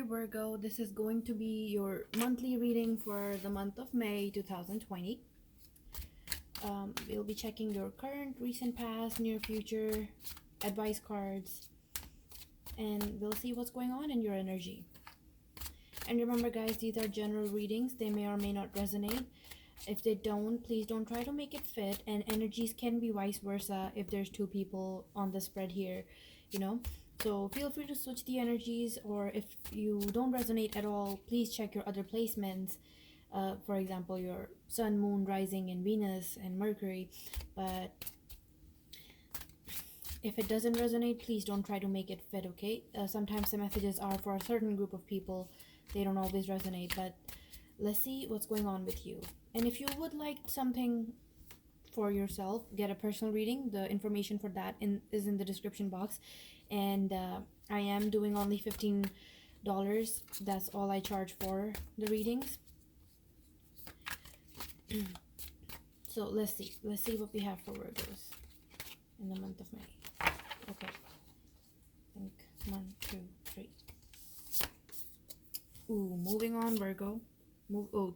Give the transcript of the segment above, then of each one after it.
Virgo. This is going to be your monthly reading for the month of May 2020. We'll be checking your current, recent, past, near future, advice cards, and we'll see what's going on in your energy. And remember, guys, these are general readings. They may or may not resonate. If they don't, please don't try to make it fit. And energies can be vice versa if there's two people on the spread here, you know. So feel free to switch the energies, or if you don't resonate at all, please check your other placements. For example, your sun, moon, rising, and Venus and Mercury. But if it doesn't resonate, please don't try to make it fit, okay? Sometimes the messages are for a certain group of people. They don't always resonate, but let's see what's going on with you. And if you would like something for yourself, get a personal reading. The information for that is in the description box. And I am doing only $15. That's all I charge for the readings. So let's see what we have for Virgos in the month of May. Okay, I think 1, 2, 3. Ooh, moving on, Virgo.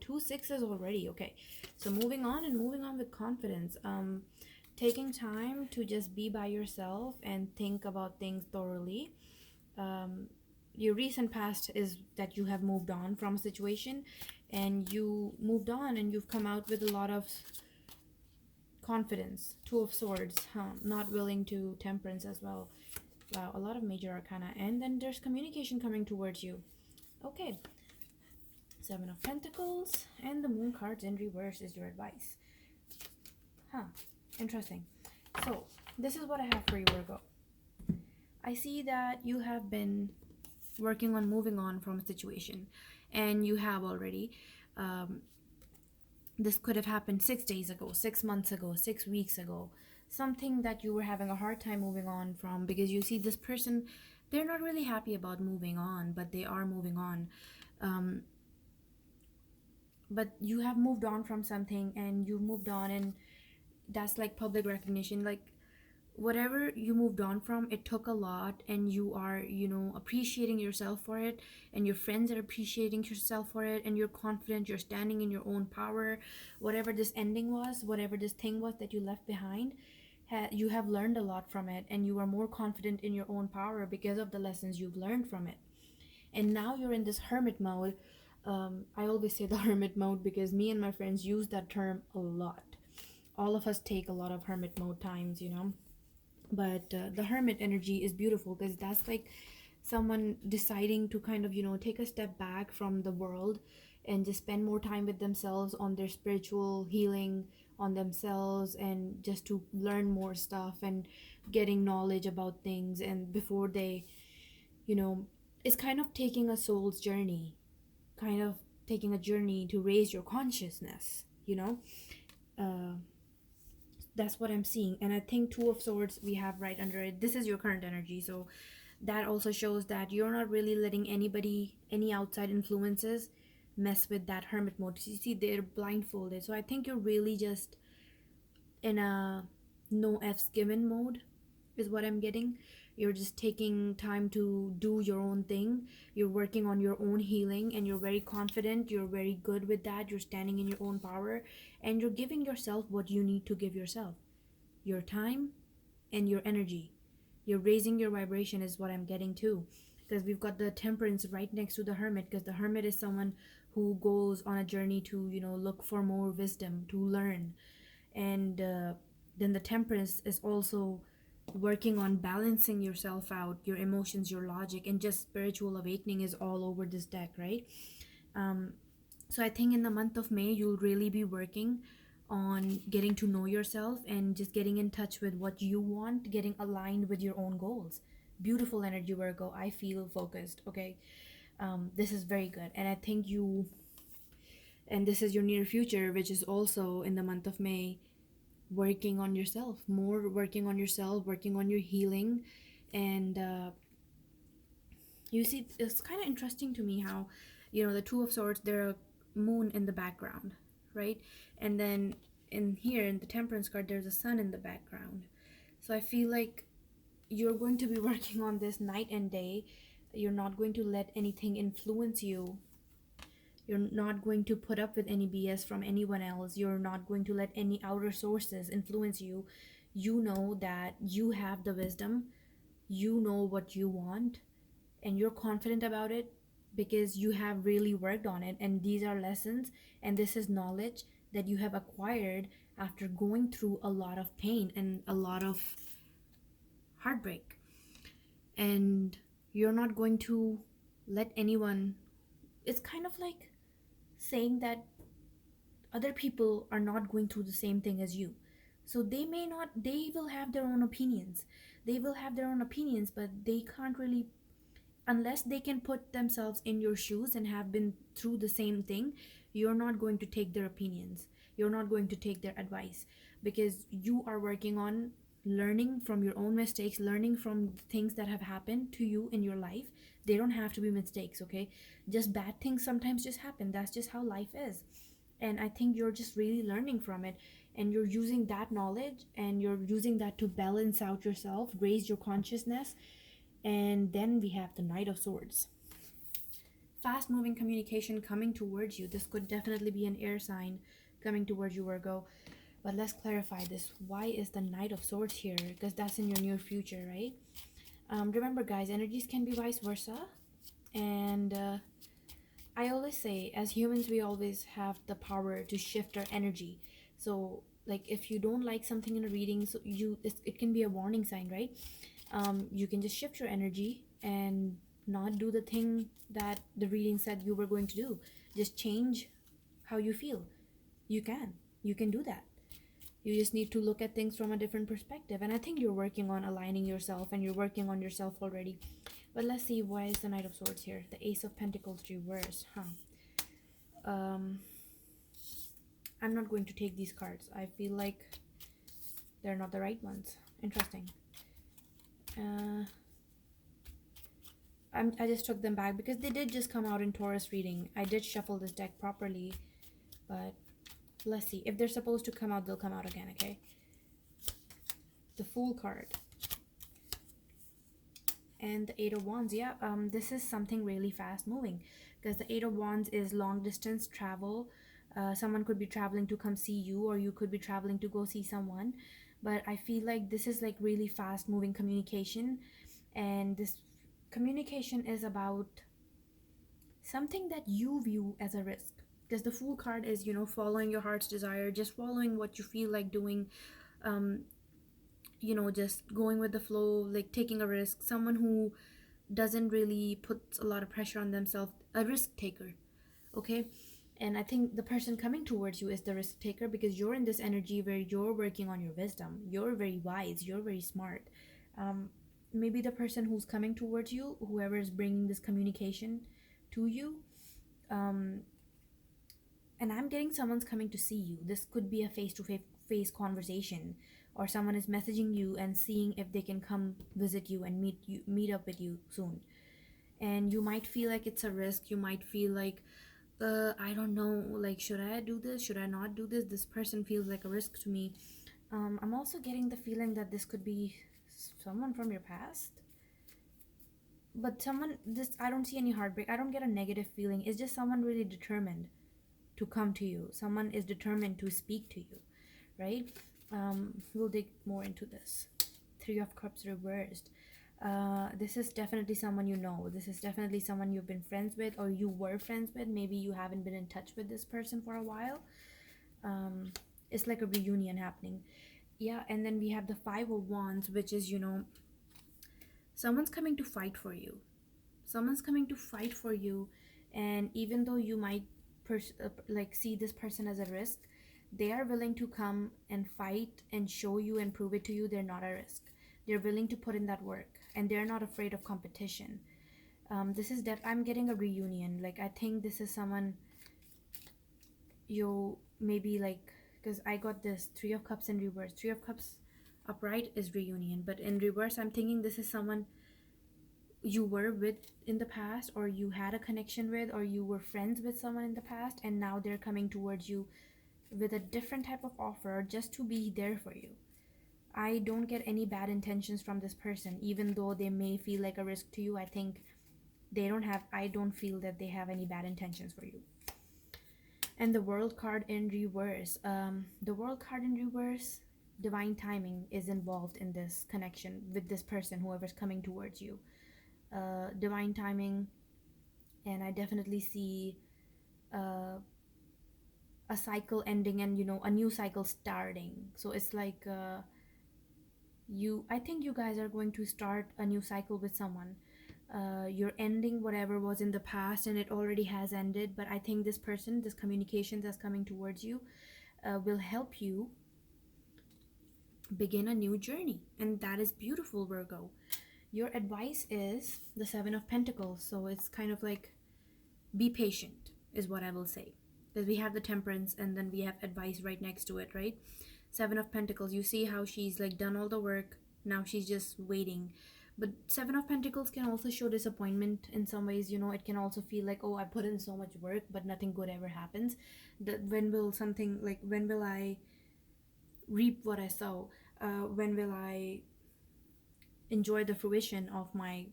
Two sixes already. Okay, so moving on with confidence. Taking time to just be by yourself and think about things thoroughly. Your recent past is that you have moved on from a situation, and you moved on and you've come out with a lot of confidence. Two of Swords, not willing to Temperance as well. Wow, a lot of major arcana. And then there's communication coming towards you. Okay, 7 of Pentacles, and the Moon cards in reverse is your advice. Interesting. So this is what I have for you, Virgo. I see that you have been working on moving on from a situation, and you have already. This could have happened 6 days ago, 6 months ago, 6 weeks ago. Something that you were having a hard time moving on from, because you see this person, they're not really happy about moving on, but they are moving on. But you have moved on from something, and you moved on, and that's like public recognition. Like, whatever you moved on from, it took a lot, and you are, appreciating yourself for it, and your friends are appreciating yourself for it, and you're confident, you're standing in your own power. Whatever this ending was, whatever this thing was that you left behind, you have learned a lot from it, and you are more confident in your own power because of the lessons you've learned from it. And now you're in this hermit mode. I always say the hermit mode because me and my friends use that term a lot. All of us take a lot of hermit mode times, but the hermit energy is beautiful because that's like someone deciding to kind of take a step back from the world and just spend more time with themselves, on their spiritual healing, on themselves, and just to learn more stuff and getting knowledge about things. And before they it's kind of taking a soul's journey, kind of taking a journey to raise your consciousness. That's what I'm seeing. And I think Two of Swords we have right under it. This is your current energy, so that also shows that you're not really letting any outside influences mess with that hermit mode. You see, they're blindfolded, so I think you're really just in a no F's given mode is what I'm getting. You're just taking time to do your own thing. You're working on your own healing, and you're very confident. You're very good with that. You're standing in your own power, and you're giving yourself what you need to give yourself. Your time and your energy. You're raising your vibration is what I'm getting too. Because we've got the Temperance right next to the Hermit, because the Hermit is someone who goes on a journey to, look for more wisdom, to learn. And then the Temperance is also working on balancing yourself out, your emotions, your logic, and just spiritual awakening is all over this deck, right? So I think in the month of May, you'll really be working on getting to know yourself and just getting in touch with what you want, getting aligned with your own goals. Beautiful energy, Virgo. I feel focused, okay? This is very good. And I think and this is your near future, which is also in the month of May, working on yourself, working on your healing. And you see, it's kind of interesting to me how the Two of Swords, there are moon in the background, right? And then in the Temperance card, there's a sun in the background. So I feel like you're going to be working on this night and day. You're not going to let anything influence you. You're not going to put up with any BS from anyone else. You're not going to let any outer sources influence you. You know that you have the wisdom, you know what you want, and you're confident about it because you have really worked on it. And these are lessons, and this is knowledge that you have acquired after going through a lot of pain and a lot of heartbreak. And you're not going to let anyone, it's kind of like saying that other people are not going through the same thing as you. So they may not, they will have their own opinions. They will have their own opinions, but they can't really, unless they can put themselves in your shoes and have been through the same thing. You're not going to take their opinions. You're not going to take their advice because you are working on learning from your own mistakes, learning from things that have happened to you in your life. They don't have to be mistakes, okay? Just bad things sometimes just happen. That's just how life is. And I think you're just really learning from it, and you're using that knowledge and you're using that to balance out yourself, raise your consciousness. And then we have the Knight of Swords. Fast moving communication coming towards you. This could definitely be an air sign coming towards you, Virgo. But let's clarify this. Why is the Knight of Swords here? Because that's in your near future, right? Remember, guys, energies can be vice versa. And I always say, as humans, we always have the power to shift our energy. So, like, if you don't like something in a reading, so it can be a warning sign, right? You can just shift your energy and not do the thing that the reading said you were going to do. Just change how you feel. You can do that. You just need to look at things from a different perspective. And I think you're working on aligning yourself, and you're working on yourself already. But let's see, why is the Knight of Swords here? The Ace of Pentacles reverse, I'm not going to take these cards. I feel like they're not the right ones. Interesting. I just took them back because they did just come out in Taurus reading. I did shuffle this deck properly, but let's see. If they're supposed to come out, they'll come out again, okay? The Fool card. And the Eight of Wands. Yeah, this is something really fast moving because the Eight of Wands is long distance travel. Someone could be traveling to come see you, or you could be traveling to go see someone. But I feel like this is like really fast moving communication, and this communication is about something that you view as a risk, because the Fool card is, following your heart's desire, just following what you feel like doing, just going with the flow, like taking a risk. Someone who doesn't really put a lot of pressure on themselves, a risk taker, okay? And I think the person coming towards you is the risk taker because you're in this energy where you're working on your wisdom. You're very wise, you're very smart. Maybe the person who's coming towards you, whoever is bringing this communication to you, and I'm getting someone's coming to see you. This could be a face-to-face conversation, or someone is messaging you and seeing if they can come visit you and meet up with you soon. And you might feel like it's a risk. You might feel like, I don't know, like, should I do this? Should I not do this? This person feels like a risk to me. I'm also getting the feeling that this could be someone from your past. But I don't see any heartbreak. I don't get a negative feeling. It's just someone really determined to come to you. Someone is determined to speak to you, right? We'll dig more into this. Three of Cups reversed. This is definitely someone you know. This is definitely someone you've been friends with, or you were friends with. Maybe you haven't been in touch with this person for a while. It's like a reunion happening. Yeah, and then we have the Five of Wands, which is, someone's coming to fight for you. Someone's coming to fight for you, and even though you might see this person as a risk, they are willing to come and fight and show you and prove it to you they're not a risk. They're willing to put in that work, and they're not afraid of competition. This is I'm getting a reunion. Like, I think this is someone you maybe like, because I got this Three of Cups in reverse. Three of Cups upright is reunion, but in reverse I'm thinking this is someone you were with in the past, or you had a connection with, or you were friends with someone in the past, and now they're coming towards you with a different type of offer just to be there for you. I don't get any bad intentions from this person, even though they may feel like a risk to you. I think I don't feel that they have any bad intentions for you. And the world card in reverse. The world card in reverse, divine timing is involved in this connection with this person, whoever's coming towards you. Divine timing, and I definitely see uh, a cycle ending and a new cycle starting. So it's like I think you guys are going to start a new cycle with someone. You're ending whatever was in the past and it already has ended, but I think this person, this communication that's coming towards you, will help you begin a new journey, and that is beautiful, Virgo. Your advice is the Seven of Pentacles, so it's kind of like be patient is what I will say, because we have the Temperance and then we have advice right next to it, right? Seven of Pentacles, you see how she's like done all the work, now she's just waiting. But Seven of Pentacles can also show disappointment in some ways. It can also feel like, oh, I put in so much work but nothing good ever happens. That when will I reap what I sow? When will I enjoy the fruition of my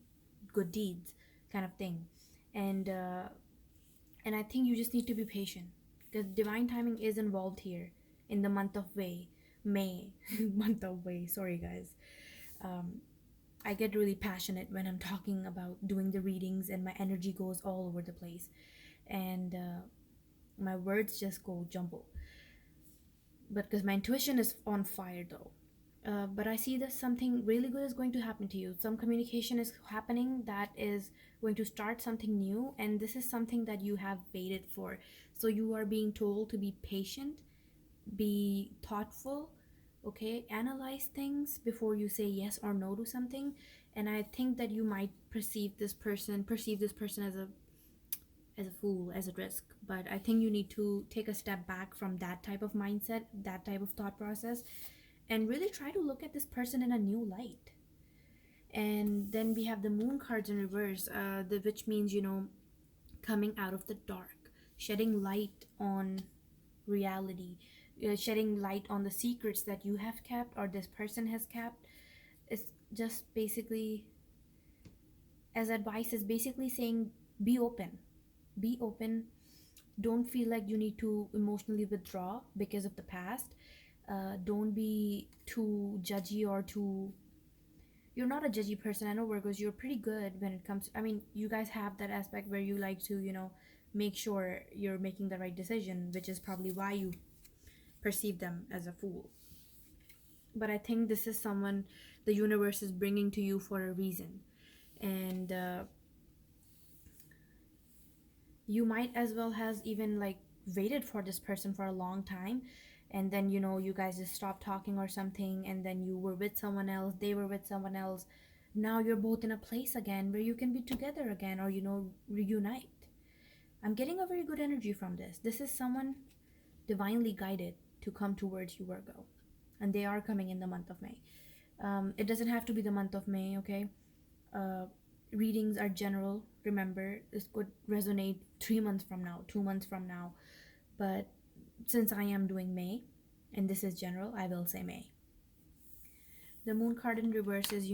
good deeds, kind of thing? And uh, and I think you just need to be patient, because divine timing is involved here in the month of May. Month of May. Sorry, guys. Um, I get really passionate when I'm talking about doing the readings, and my energy goes all over the place, and my words just go jumble. But because my intuition is on fire, though. But I see that something really good is going to happen to you. Some communication is happening that is going to start something new, and this is something that you have waited for. So you are being told to be patient, be thoughtful, okay? Analyze things before you say yes or no to something. And I think that you might perceive this person as a fool, as a risk. But I think you need to take a step back from that type of mindset, that type of thought process, and really try to look at this person in a new light. And then we have the Moon cards in reverse, which means, coming out of the dark, shedding light on reality, shedding light on the secrets that you have kept or this person has kept. It's just basically, as advice, is basically saying be open. Be open. Don't feel like you need to emotionally withdraw because of the past. Don't be too judgy or too. You're not a judgy person. I know, Virgos, you're pretty good when it comes. I mean, you guys have that aspect where you like to, make sure you're making the right decision, which is probably why you perceive them as a fool. But I think this is someone the universe is bringing to you for a reason. And you might as well has even like waited for this person for a long time, and then you guys just stopped talking or something, and then you were with someone else, they were with someone else. Now you're both in a place again where you can be together again, or reunite. I'm getting a very good energy from this. This is someone divinely guided to come towards you, Virgo, and they are coming in the month of May. It doesn't have to be the month of May, okay? uh, Readings are general. Remember, this could resonate 3 months from now, 2 months from now. But since I am doing May, and this is general, I will say May. The Moon card in reverse is,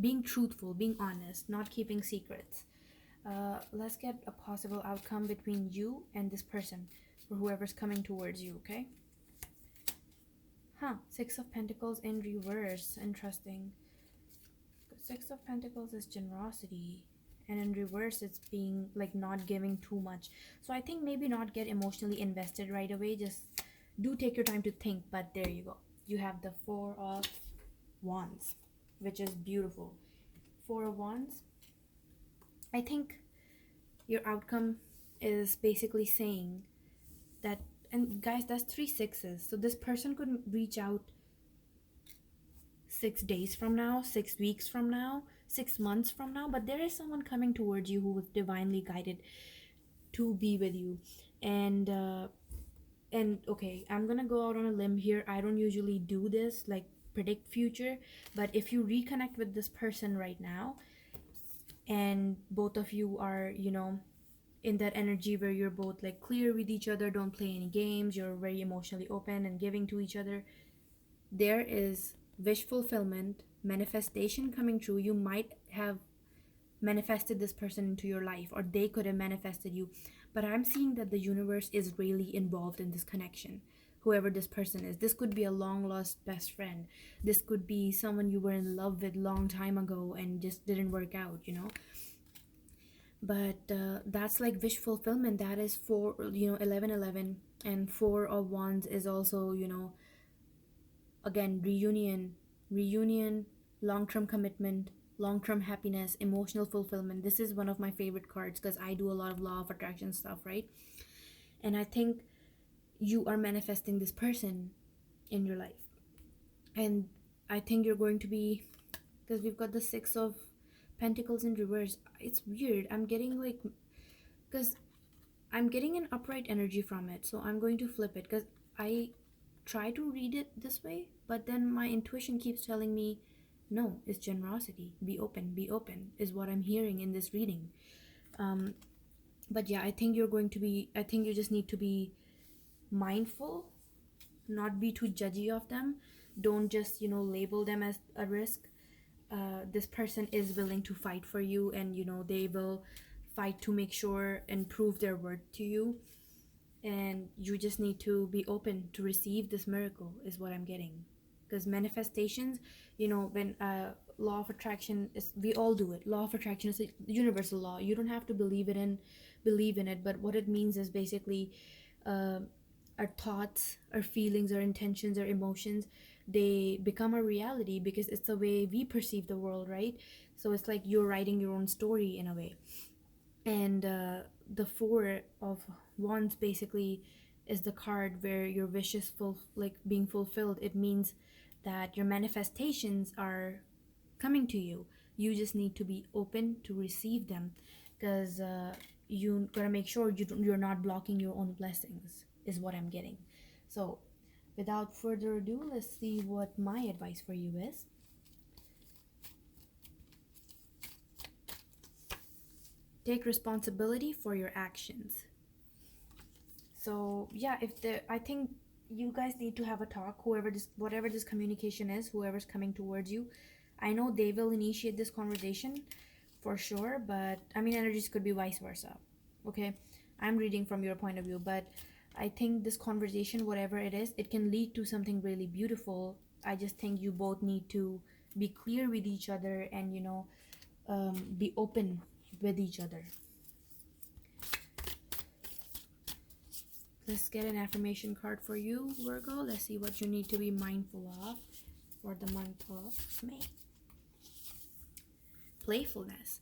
being truthful, being honest, not keeping secrets. Let's get a possible outcome between you and this person, or whoever's coming towards you, okay? Six of Pentacles in reverse. Interesting. Six of Pentacles is generosity, and in reverse it's being like not giving too much. So I think maybe not get emotionally invested right away, just do take your time to think. But there you go, you have the Four of Wands, which is beautiful. Four of Wands, I think your outcome is basically saying that, and guys, that's three sixes, so this person could reach out 6 days from now, 6 weeks from now, 6 months from now, but there is someone coming towards you who was divinely guided to be with you. And okay, I'm gonna go out on a limb here. I don't usually do this, like predict future, but if you reconnect with this person right now, and both of you are, in that energy where you're both like clear with each other, don't play any games, you're very emotionally open and giving to each other, there is wish fulfillment, manifestation coming true. You might have manifested this person into your life, or they could have manifested you. But I'm seeing that the universe is really involved in this connection. Whoever this person is, this could be a long lost best friend. This could be someone you were in love with long time ago and just didn't work out, you know. But that's like wish fulfillment. That is for, 1111, and four of wands is also, again, reunion, long-term commitment, long-term happiness, emotional fulfillment. This is one of my favorite cards because I do a lot of law of attraction stuff, right? And I think you are manifesting this person in your life. And I think you're going to be, because we've got the six of pentacles in reverse. It's weird. I'm getting like, because I'm getting an upright energy from it, so I'm going to flip it because I try to read it this way, but then my intuition keeps telling me, no, it's generosity. Be open, is what I'm hearing in this reading. Um, but yeah, I think you just need to be mindful, not be too judgy of them. Don't just, label them as a risk. This person is willing to fight for you, and, they will fight to make sure and prove their worth to you, and you just need to be open to receive this miracle, is what I'm getting. Because manifestations, when law of attraction is, we all do it. Law of attraction is a universal law. You don't have to believe in it, but what it means is basically, uh, our thoughts, our feelings, our intentions, our emotions, they become a reality because it's the way we perceive the world, right? So it's like you're writing your own story in a way. And the four of wands basically is the card where your wish is like being fulfilled. It means that your manifestations are coming to you. You just need to be open to receive them, because you gotta make sure you're not blocking your own blessings, is what I'm getting. So without further ado, let's see what my advice for you is. Take responsibility for your actions. So yeah, I think you guys need to have a talk. Whatever this communication is, whoever's coming towards you, I know they will initiate this conversation for sure. But I mean, energies could be vice versa. Okay, I'm reading from your point of view, but I think this conversation, whatever it is, it can lead to something really beautiful. I just think you both need to be clear with each other, and be open with each other. Let's get an affirmation card for you, Virgo. Let's see what you need to be mindful of for the month of May. Playfulness.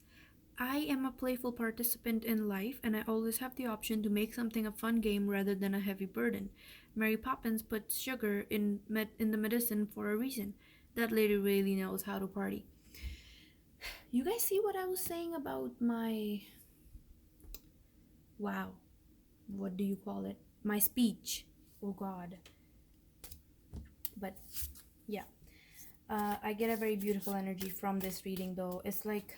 I am a playful participant in life, and I always have the option to make something a fun game rather than a heavy burden. Mary Poppins put sugar in the medicine for a reason. That lady really knows how to party. You guys see what I was saying about my, wow, what do you call it? My speech. Oh God. But yeah, I get a very beautiful energy from this reading, though. It's like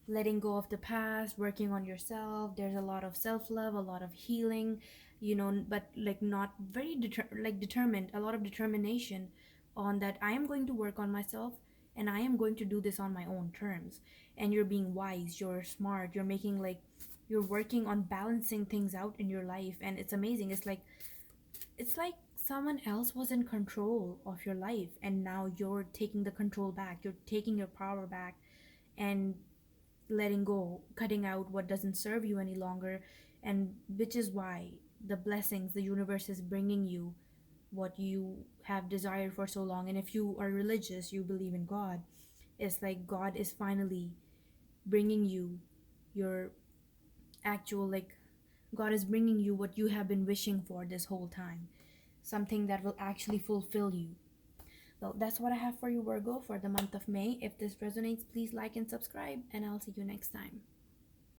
letting go of the past, working on yourself. There's a lot of self-love, a lot of healing, but like not very determined, a lot of determination on that. I am going to work on myself, and I am going to do this on my own terms. And you're being wise, you're smart, you're working on balancing things out in your life, and it's amazing. It's like someone else was in control of your life, and now you're taking the control back, you're taking your power back, and letting go, cutting out what doesn't serve you any longer. And which is why the blessings, the universe is bringing you what you have desired for so long. And if you are religious, you believe in God, it's like God is finally bringing you your actual, like, God is bringing you what you have been wishing for this whole time, something that will actually fulfill you. So that's what I have for you, Virgo, for the month of May. If this resonates, please like and subscribe, and I'll see you next time.